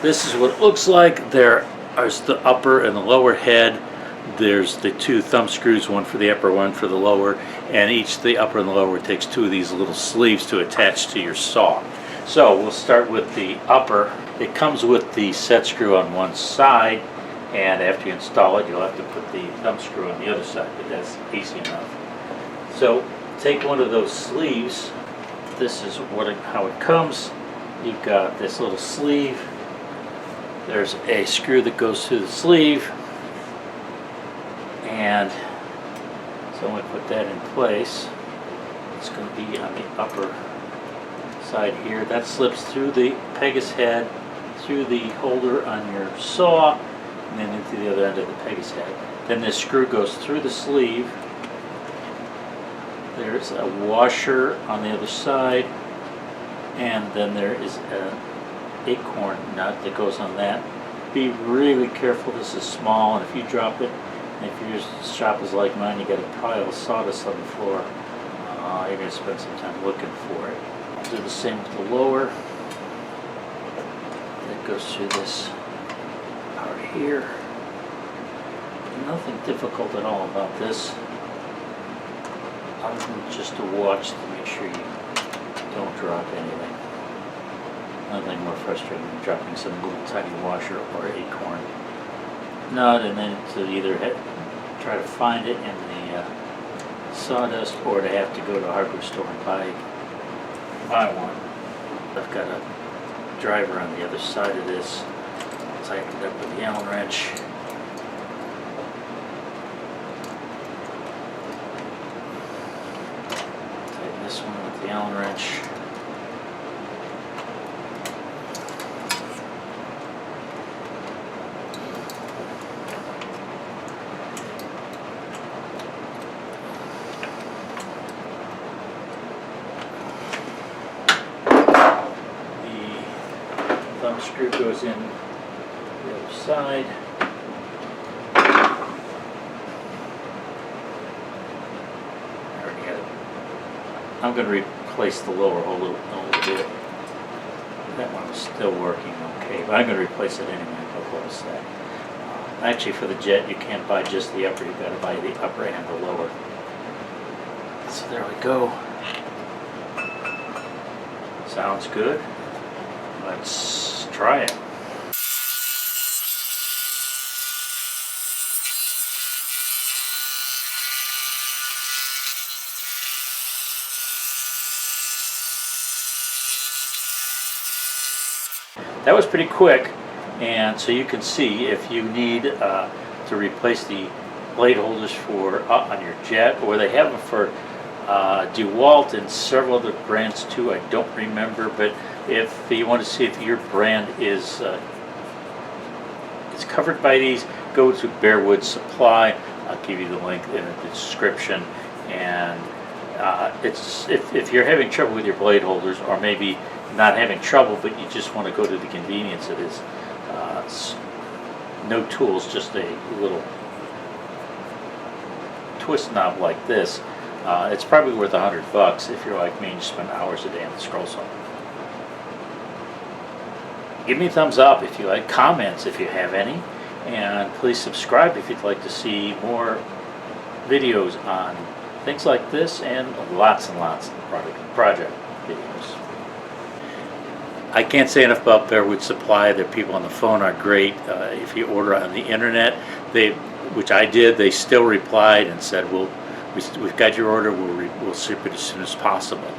This is what it looks like. There is the upper and the lower head. There's the two thumb screws, one for the upper, one for the lower, and each the upper and the lower takes two of these little sleeves to attach to your saw. So we'll start with the upper. It comes with the set screw on one side, and after you install it, you'll have to put the thumb screw on the other side, but that's easy enough. So take one of those sleeves. This is how it comes. You've got this little sleeve. There's a screw that goes through the sleeve, and so when we put that in place, it's going to be on the upper side here. That slips through the Pegas head, through the holder on your saw, and then into the other end of the Pegas head. Then this screw goes through the sleeve. There's a washer on the other side, and then there is an acorn nut that goes on that. Be really careful, this is small, and if you drop it, and if your shop is like mine, you got a pile of sawdust on the floor, you're going to spend some time looking for it. I'll do the same with the lower. That goes through this part here. Nothing difficult at all about this, other than just to watch to make sure you don't drop anything. Nothing more frustrating than dropping some little tiny washer or acorn nut, and then to either try to find it in the sawdust, or to have to go to a hardware store and buy one. I've got a driver on the other side of this. Tighten it up with the Allen wrench. Tighten this one with the Allen wrench. Thumb screw goes in the other side. I already got it. I'm going to replace the lower hole a little bit. That one is still working okay, but I'm going to replace it anyway. I'll close that. Actually, for the jet, you can't buy just the upper. You've got to buy the upper and the lower. So there we go. Sounds good. Let's try it. That was pretty quick, and so you can see if you need to replace the blade holders for on your jet, or they have them for Dewalt and several other brands too. I don't remember, but if you want to see if your brand is covered by these, go to Bearwood Supply. I'll give you the link in the description. And if you're having trouble with your blade holders, or maybe not having trouble, but you just want to go to the convenience of this, no tools, just a little twist knob like this. It's probably worth $100 if you're like me and you spend hours a day on the scroll saw. Give me a thumbs up if you like, comments if you have any, and please subscribe if you'd like to see more videos on things like this and lots of project videos. I can't say enough about Bearwood Supply. Their people on the phone are great. If you order on the internet, which I did, they still replied and said, we've got your order, we'll ship it as soon as possible.